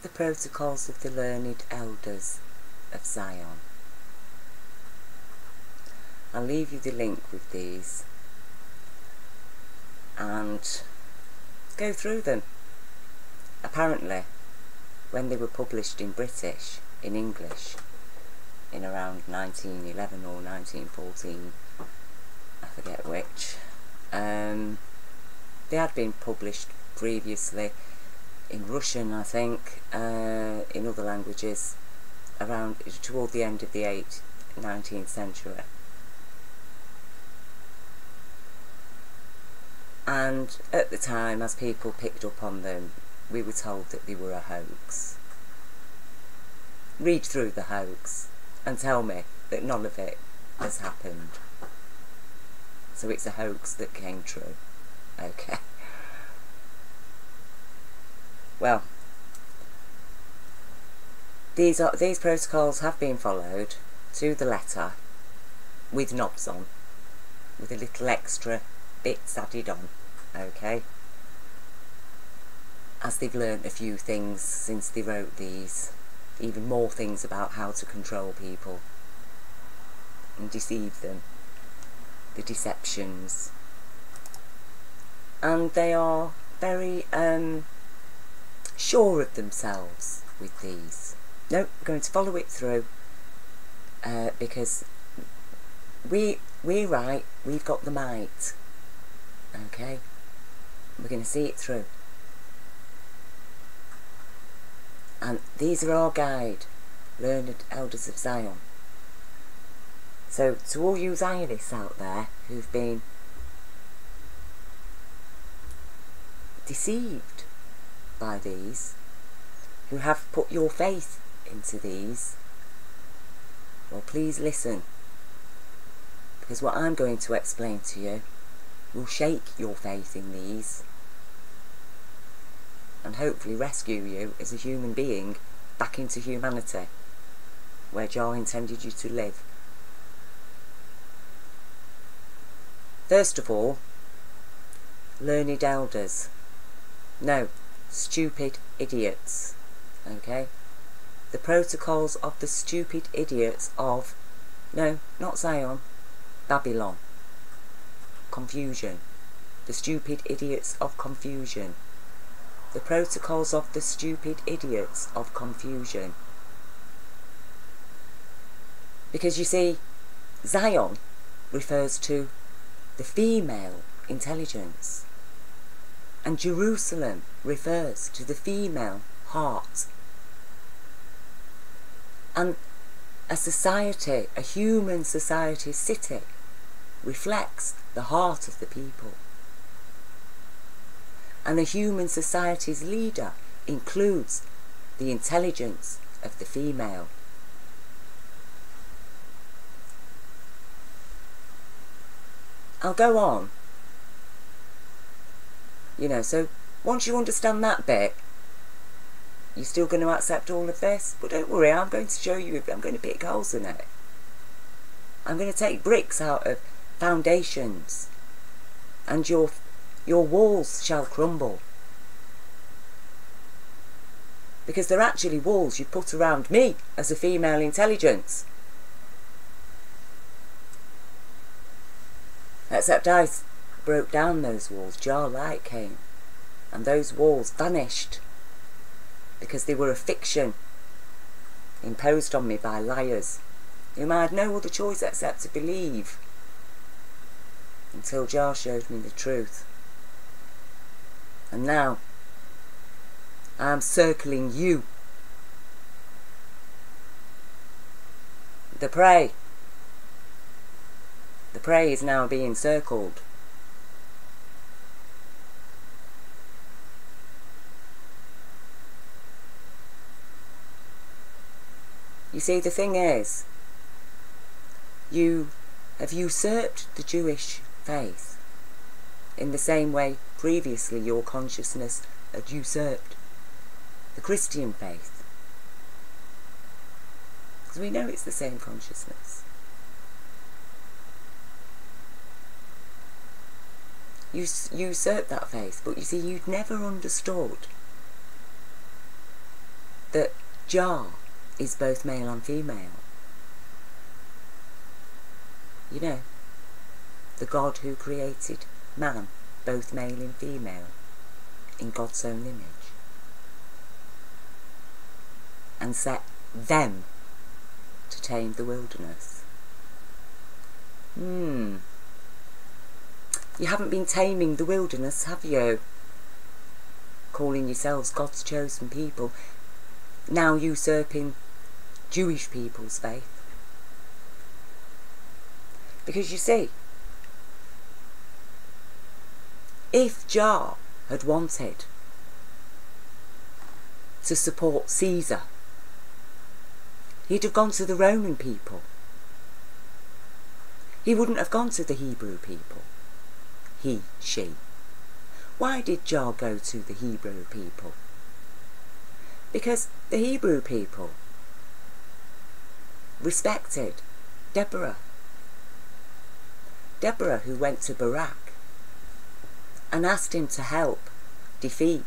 the Protocols of the Learned Elders of Zion. I'll leave you the link with these and go through them. Apparently, when they were published in English, in around 1911 or 1914, I forget which, they had been published previously in Russian, I think, in other languages, around toward the end of the 19th century. And at the time, as people picked up on them, we were told that they were a hoax. Read through the hoax and tell me that none of it has happened. So it's a hoax that came true. Okay. Well, these protocols have been followed to the letter, with knobs on, with a little extra bits added on. Okay. As they've learnt a few things since they wrote these, even more things about how to control people and deceive them, the deceptions. And they are very sure of themselves with these. No, we're going to follow it through because we're right, we've got the might. Okay, we're going to see it through. And these are our guide, Learned Elders of Zion. So to all you Zionists out there who've been deceived by these, who have put your faith into these, well, please listen, because what I'm going to explain to you will shake your faith in these and hopefully rescue you as a human being back into humanity, where Jah intended you to live. First of all, learned elders. No, stupid idiots. Okay? The protocols of the stupid idiots of, no, not Zion, Babylon. Confusion. The stupid idiots of confusion. The protocols of the stupid idiots of confusion. Because you see, Zion refers to the female intelligence, and Jerusalem refers to the female heart. And a society, a human society city, reflects the heart of the people. And a human society's leader includes the intelligence of the female. I'll go on. You know, so once you understand that bit, you're still going to accept all of this? But don't worry, I'm going to show you, I'm going to pick holes in it. I'm going to take bricks out of foundations, and your walls shall crumble. Because they're actually walls you put around me as a female intelligence. Except I broke down those walls. Jah light came, and those walls vanished because they were a fiction imposed on me by liars whom I had no other choice except to believe until Jah showed me the truth. And now I am circling you, the prey. The prey is now being circled. You see, the thing is, you have usurped the Jewish faith in the same way previously your consciousness had usurped the Christian faith. Because we know it's the same consciousness. You usurped that faith, but you see, you'd never understood Jah is both male and female. You know, the God who created man, both male and female, in God's own image, and set them to tame the wilderness. You haven't been taming the wilderness, have you? Calling yourselves God's chosen people, now usurping Jewish people's faith. Because you see, if Jah had wanted to support Caesar, he'd have gone to the Roman people. He wouldn't have gone to the Hebrew people. She. Why did Jah go to the Hebrew people? Because the Hebrew people respected Deborah. Deborah, who went to Barak and asked him to help defeat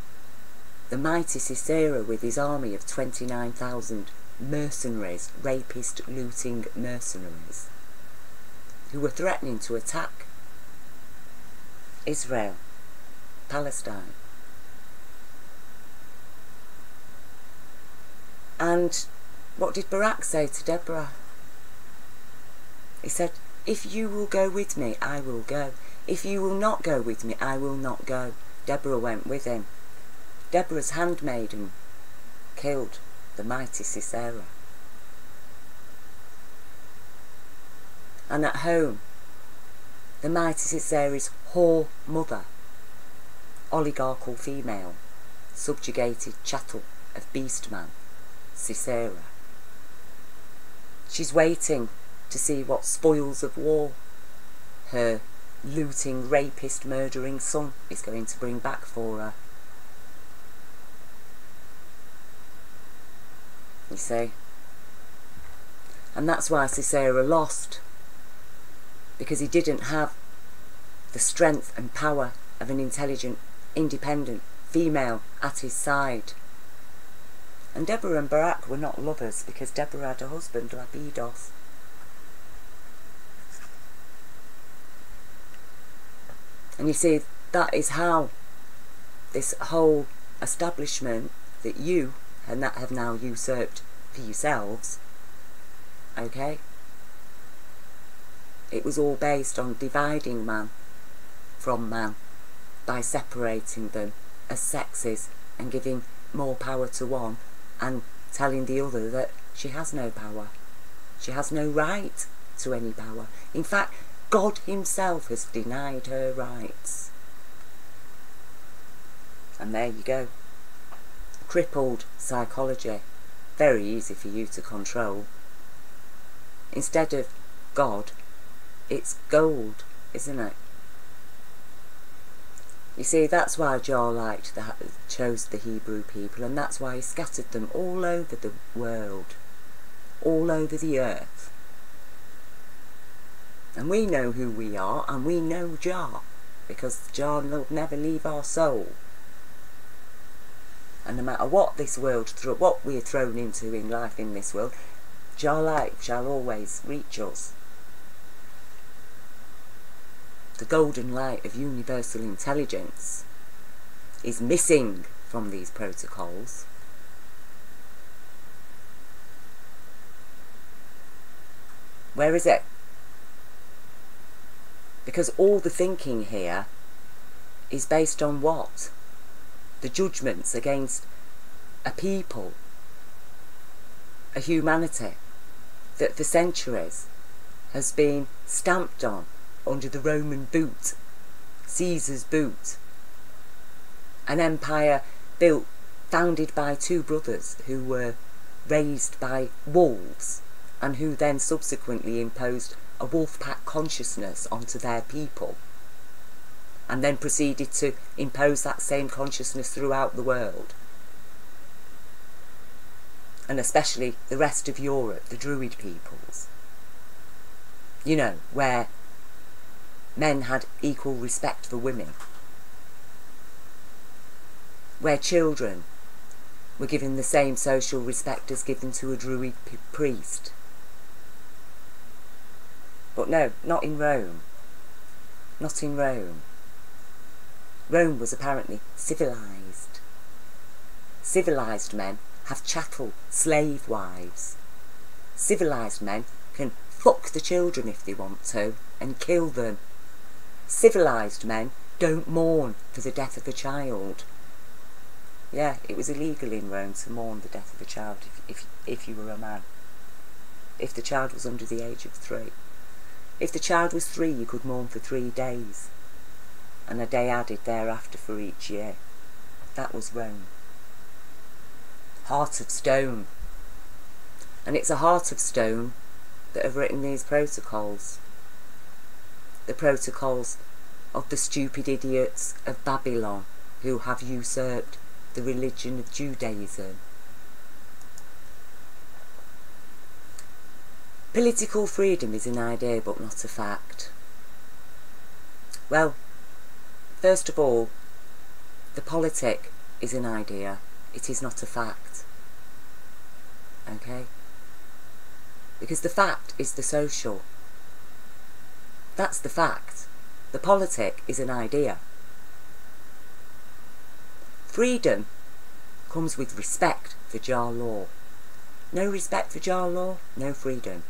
the mighty Sisera with his army of 29,000 mercenaries, rapist, looting mercenaries, who were threatening to attack Israel, Palestine. And what did Barak say to Deborah? He said, if you will go with me, I will go. If you will not go with me, I will not go. Deborah went with him. Deborah's handmaiden killed the mighty Sisera. And at home, the mighty Sisera's whore mother, oligarchal female, subjugated chattel of beastman, Sisera. She's waiting to see what spoils of war her looting, rapist, murdering son is going to bring back for her. You see? And that's why Sisera lost, because he didn't have the strength and power of an intelligent, independent female at his side. And Deborah and Barak were not lovers, because Deborah had a husband, Lapidos. And you see, that is how this whole establishment that you and that have now usurped for yourselves, okay? It was all based on dividing man from man by separating them as sexes and giving more power to one and telling the other that she has no power. She has no right to any power. In fact, God himself has denied her rights. And there you go. Crippled psychology. Very easy for you to control. Instead of God, it's gold, isn't it? You see, that's why Jah chose the Hebrew people, and that's why he scattered them all over the world, all over the earth. And we know who we are, and we know Jah, because Jah will never leave our soul. And no matter what this world, what we're thrown into in life in this world, Jah light shall always reach us. The golden light of universal intelligence is missing from these protocols. Where is it? Because all the thinking here is based on what? The judgments against a people, a humanity that for centuries has been stamped on under the Roman boot, Caesar's boot, an empire founded by two brothers who were raised by wolves and who then subsequently imposed a wolf pack consciousness onto their people, and then proceeded to impose that same consciousness throughout the world, and especially the rest of Europe, the Druid peoples, you know, where men had equal respect for women, where children were given the same social respect as given to a druid priest. But no, not in Rome. Not in Rome. Rome was apparently civilised. Civilised men have chattel, slave wives. Civilised men can fuck the children if they want to and kill them. Civilised men don't mourn for the death of a child. Yeah, it was illegal in Rome to mourn the death of a child if you were a man. If the child was under the age of 3. If the child was 3, you could mourn for 3 days. And a day added thereafter for each year. That was Rome. Heart of stone. And it's a heart of stone that have written these protocols. The protocols of the stupid idiots of Babylon who have usurped the religion of Judaism. Political freedom is an idea but not a fact. Well, first of all, the politic is an idea, it is not a fact. Okay? Because the fact is the social. That's the fact. The politic is an idea. Freedom comes with respect for Jah law. No respect for Jah law, no freedom.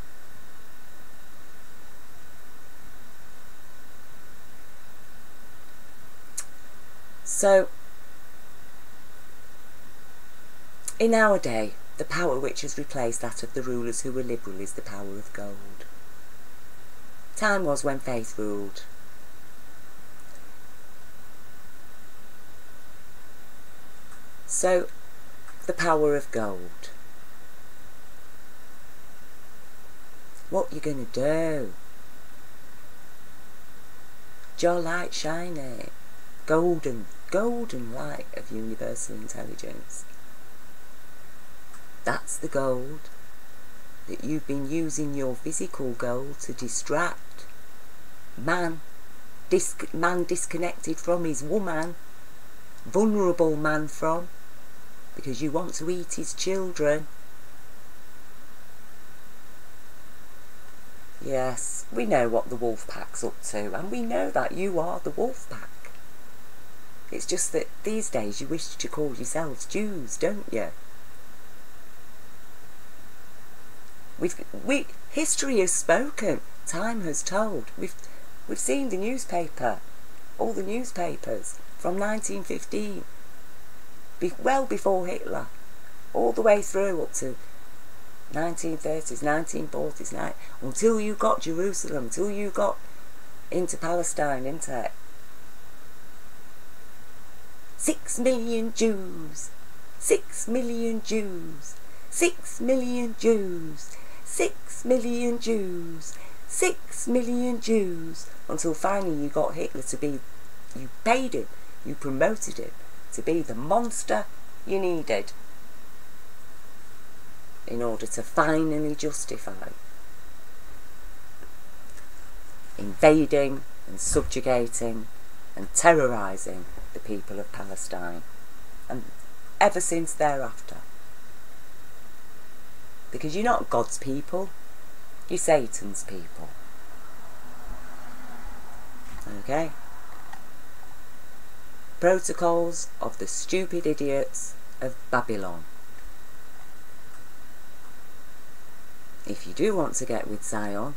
So, in our day, the power which has replaced that of the rulers who were liberal is the power of gold. Time was when faith ruled. So, the power of gold. What you gonna do? Jah light shining. Golden light of universal intelligence. That's the gold that you've been using your physical gold to distract man disconnected from his woman, vulnerable man from, because you want to eat his children. Yes, we know what the wolf pack's up to, and we know that you are the wolf pack. It's just that these days you wish to call yourselves Jews, don't you? History has spoken. Time has told. We've seen the newspaper, all the newspapers from 1915, well before Hitler, all the way through up to 1930s, 1940s, until you got Jerusalem, until you got into Palestine, into it. 6 million Jews, 6 million Jews, 6 million Jews, 6 million Jews, 6 million Jews, until finally you got Hitler to be, you paid him, you promoted him to be the monster you needed in order to finally justify invading and subjugating and terrorising the people of Palestine, and ever since thereafter. Because you're not God's people, you're Satan's people. Okay? Protocols of the stupid idiots of Babylon. If you do want to get with Zion,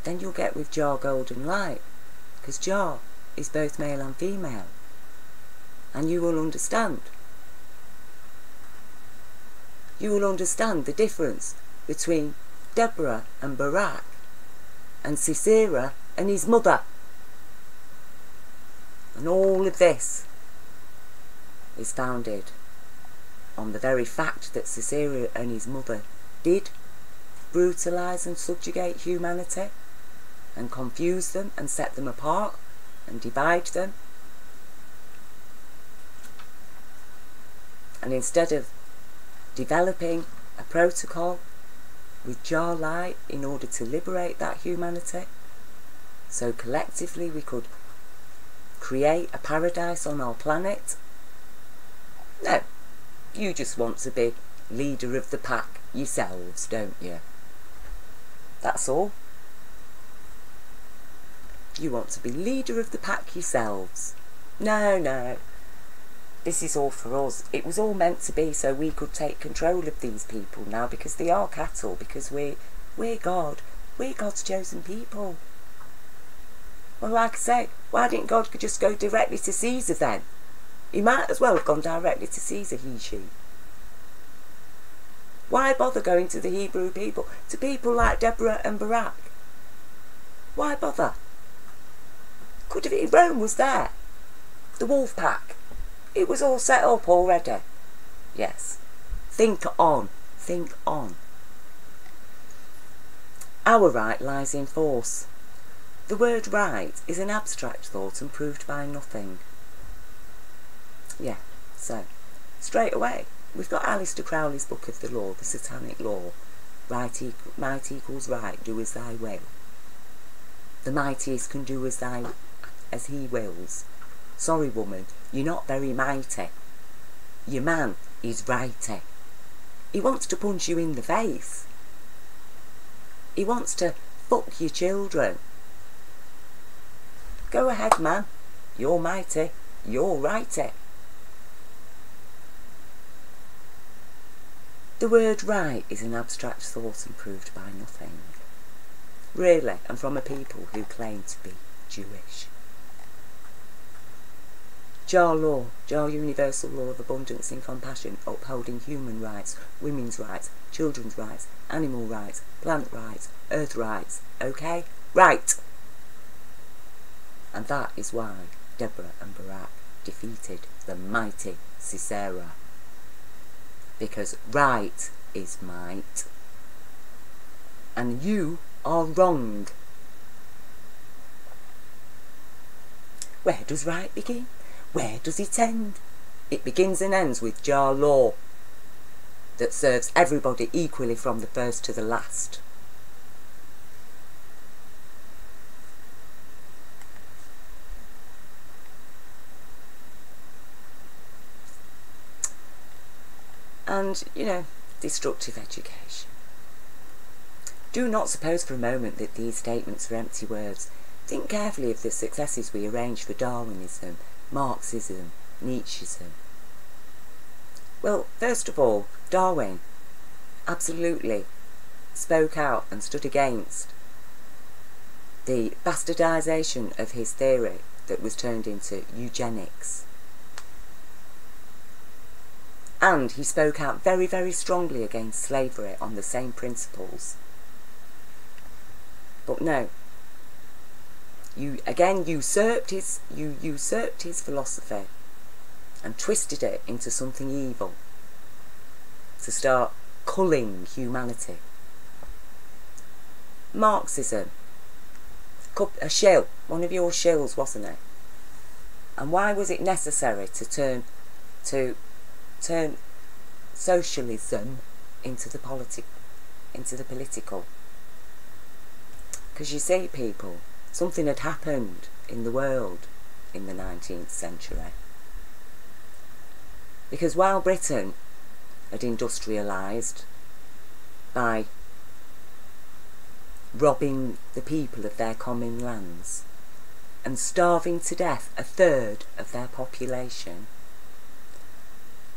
then you'll get with Jah Golden Light, because Jah is both male and female, and you will understand. You will understand the difference between Deborah and Barak, and Sisera and his mother. And all of this is founded on the very fact that Sisera and his mother did brutalise and subjugate humanity, and confuse them and set them apart and divide them. And instead of developing a protocol with Jah light in order to liberate that humanity, so collectively we could create a paradise on our planet, no, You just want to be leader of the pack yourselves, don't you? That's all. You want to be leader of the pack yourselves. No, no. This is all for us. It was all meant to be so we could take control of these people now, because they are cattle, because we're God. We're God's chosen people. Well, like I say, why didn't God just go directly to Caesar then? He might as well have gone directly to Caesar, she. Why bother going to the Hebrew people? To people like Deborah and Barak? Why bother? Could have, Rome was there. The wolf pack. It was all set up already. Yes. Think on. Think on. Our right lies in force. The word right is an abstract thought and proved by nothing. Yeah, so, straight away, we've got Aleister Crowley's Book of the Law, the Satanic Law. Might equals right, do as thy will. The mightiest can do as he wills. Sorry, woman, you're not very mighty. Your man is righty. He wants to punch you in the face. He wants to fuck your children. Go ahead, man. You're mighty. You're righty. The word right is an abstract thought and proved by nothing. Really, and from a people who claim to be Jewish. Jah law, Jah universal law of abundance and compassion, upholding human rights, women's rights, children's rights, animal rights, plant rights, earth rights, okay? Right! And that is why Deborah and Barak defeated the mighty Sisera. Because right is might. And you are wrong. Where does right begin? Where does it end? It begins and ends with Jah law that serves everybody equally from the first to the last. And, you know, destructive education. Do not suppose for a moment that these statements are empty words. Think carefully of the successes we arrange for Darwinism, Marxism, Nietzscheism. Well, first of all, Darwin absolutely spoke out and stood against the bastardisation of his theory that was turned into eugenics. And he spoke out very, very strongly against slavery on the same principles. But no, you again usurped his philosophy and twisted it into something evil to start culling humanity. Marxism, a shill, one of your shills, wasn't it? And why was it necessary to turn socialism into the political? Because you see, people, something had happened in the world in the 19th century. Because while Britain had industrialised by robbing the people of their common lands and starving to death a third of their population,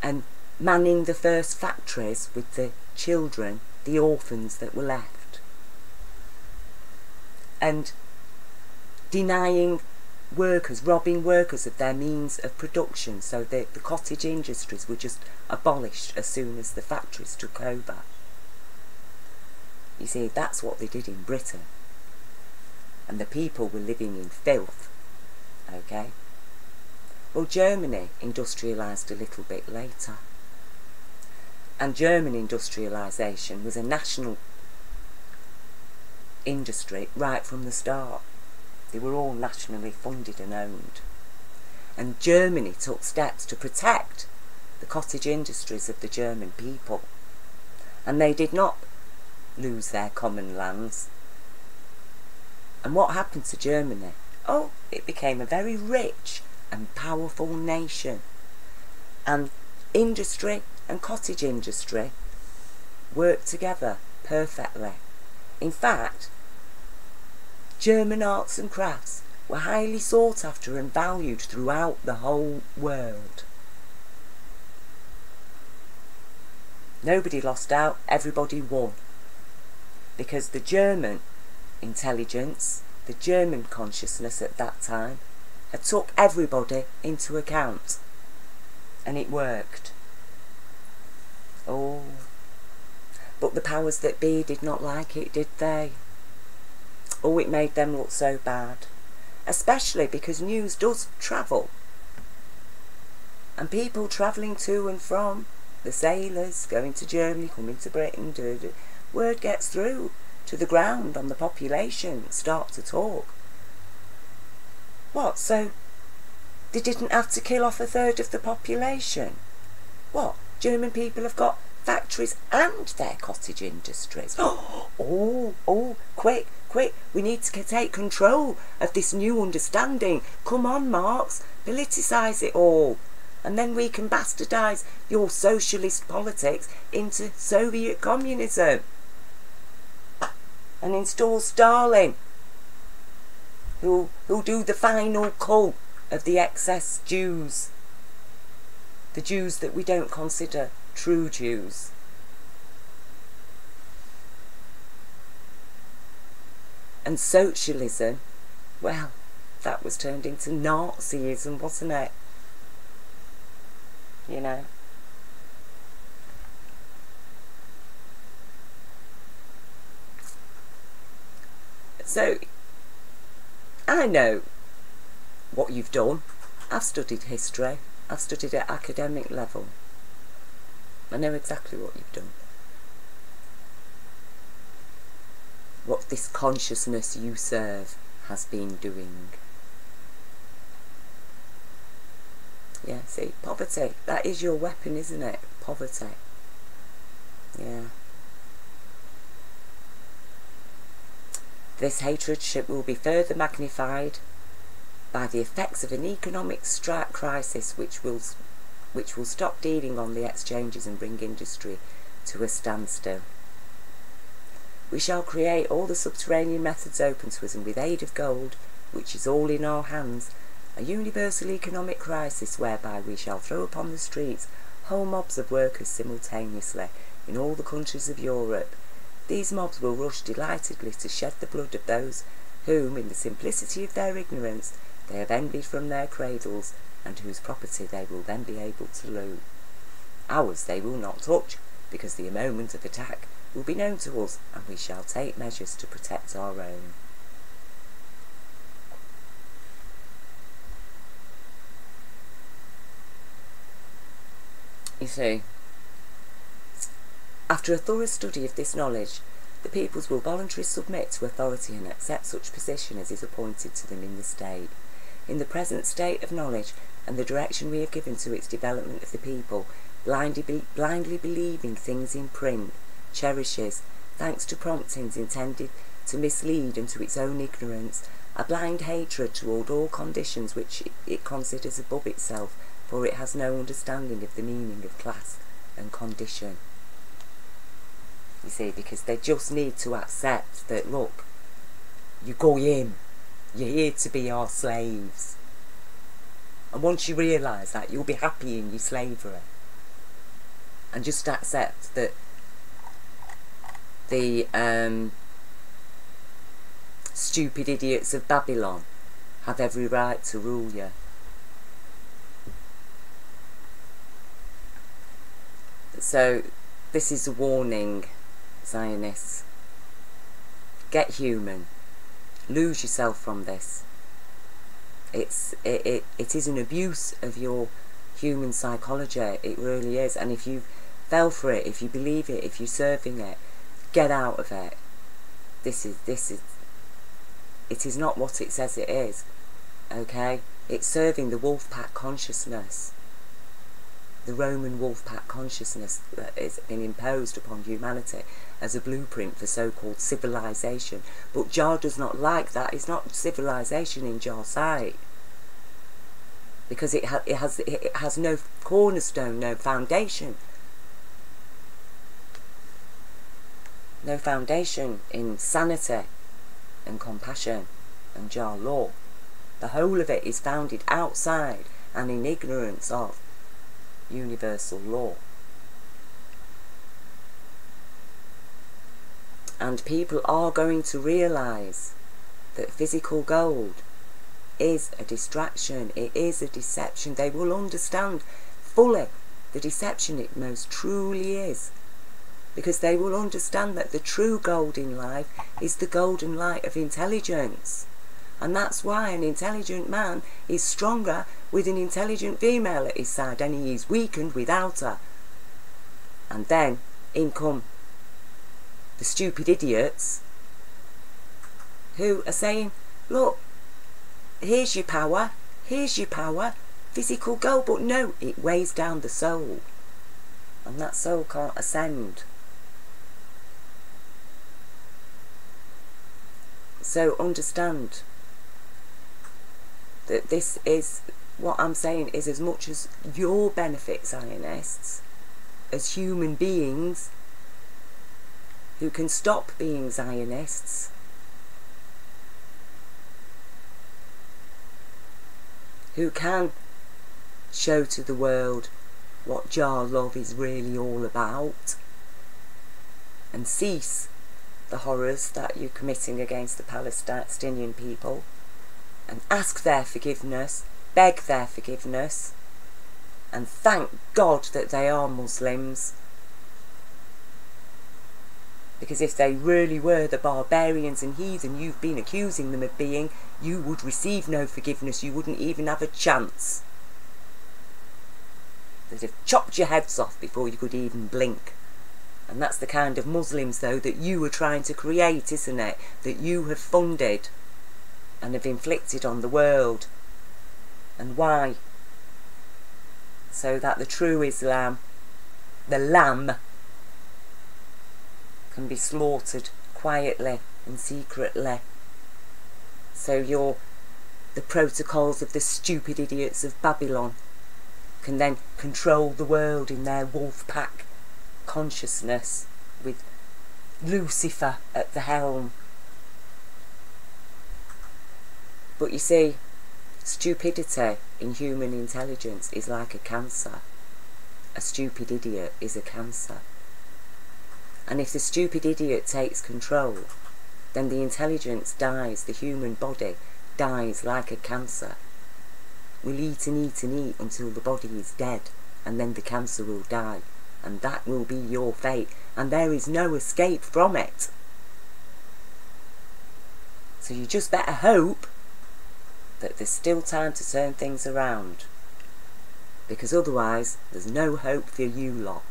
and manning the first factories with the children, the orphans that were left, and denying workers, robbing workers of their means of production, so that the cottage industries were just abolished as soon as the factories took over. You see, that's what they did in Britain. And the people were living in filth, okay? Well, Germany industrialised a little bit later. And German industrialisation was a national industry right from the start. They were all nationally funded and owned. And Germany took steps to protect the cottage industries of the German people. And they did not lose their common lands. And what happened to Germany? Oh, it became a very rich and powerful nation. And industry and cottage industry worked together perfectly. In fact, German arts and crafts were highly sought after and valued throughout the whole world. Nobody lost out, everybody won. Because the German intelligence, the German consciousness at that time, had took everybody into account. And it worked. Oh. But the powers that be did not like it, did they? Oh, it made them look so bad. Especially because news does travel. And people travelling to and from, the sailors going to Germany, coming to Britain, word gets through to the ground on the population, start to talk. What, so they didn't have to kill off a third of the population? What, German people have got factories and their cottage industries? Oh, quick, we need to take control of this new understanding. Come on, Marx, politicise it all. And then we can bastardise your socialist politics into Soviet communism. And install Stalin, who'll do the final cull of the excess Jews. The Jews that we don't consider true Jews. And socialism, well, that was turned into Nazism, wasn't it? You know. So, I know what you've done. I've studied history. I've studied at academic level. I know exactly what you've done. What this consciousness you serve has been doing. Yeah, see, poverty. That is your weapon, isn't it? Poverty. Yeah. This hatred will be further magnified by the effects of an economic crisis which will stop dealing on the exchanges and bring industry to a standstill. We shall create all the subterranean methods open to us, and with aid of gold, which is all in our hands, a universal economic crisis whereby we shall throw upon the streets whole mobs of workers simultaneously in all the countries of Europe. These mobs will rush delightedly to shed the blood of those whom, in the simplicity of their ignorance, they have envied from their cradles, and whose property they will then be able to loot. Ours they will not touch, because the moment of attack will be known to us, and we shall take measures to protect our own. You see, after a thorough study of this knowledge, the peoples will voluntarily submit to authority and accept such position as is appointed to them in the state. In the present state of knowledge and the direction we have given to its development of the people, blindly believing things in print, cherishes, thanks to promptings intended to mislead and to its own ignorance, a blind hatred toward all conditions which it considers above itself, for it has no understanding of the meaning of class and condition. You see, because they just need to accept that, look, you go in, you're here to be our slaves. And once you realise that, you'll be happy in your slavery. And just accept that the stupid idiots of Babylon have every right to rule you. So, this is a warning, Zionists. Get human. Lose yourself from this. It is an abuse of your human psychology. It really is. And if you fell for it, if you believe it, if you're serving it, get out of it. It is not what it says it is. Okay? It's serving the wolf pack consciousness. The Roman wolf pack consciousness that has been imposed upon humanity as a blueprint for so-called civilization. But Jah does not like that. It's not civilization in Jah's sight. Because it has no cornerstone, no foundation no foundation in sanity and compassion and Jah law. The whole of it is founded outside and in ignorance of universal law. And people are going to realise that physical gold is a distraction, it is a deception. They will understand fully the deception it most truly is, because they will understand that the true gold in life is the golden light of intelligence. And that's why an intelligent man is stronger with an intelligent female at his side, and he is weakened without her. And then in come the stupid idiots who are saying, look, here's your power, physical gold, but no, it weighs down the soul, and that soul can't ascend. So understand that this is, what I'm saying is as much as your benefit, Zionists, as human beings who can stop being Zionists, who can show to the world what Jah love is really all about, and cease the horrors that you're committing against the Palestinian people, and ask their forgiveness, beg their forgiveness, and thank God that they are Muslims. Because if they really were the barbarians and heathen you've been accusing them of being, you would receive no forgiveness, you wouldn't even have a chance. They'd have chopped your heads off before you could even blink. And that's the kind of Muslims, though, that you are trying to create, isn't it? That you have funded and have inflicted on the world. And why? So that the true Islam, the lamb, can be slaughtered quietly and secretly. So the protocols of the stupid idiots of Babylon can then control the world in their wolf pack consciousness, with Lucifer at the helm. But you see, stupidity in human intelligence is like a cancer. A stupid idiot is a cancer. And if the stupid idiot takes control, then the intelligence dies, the human body dies like a cancer. We'll eat and eat and eat until the body is dead, and then the cancer will die. And that will be your fate, and there is no escape from it. So you just better hope that there's still time to turn things around, because otherwise there's no hope for you lot.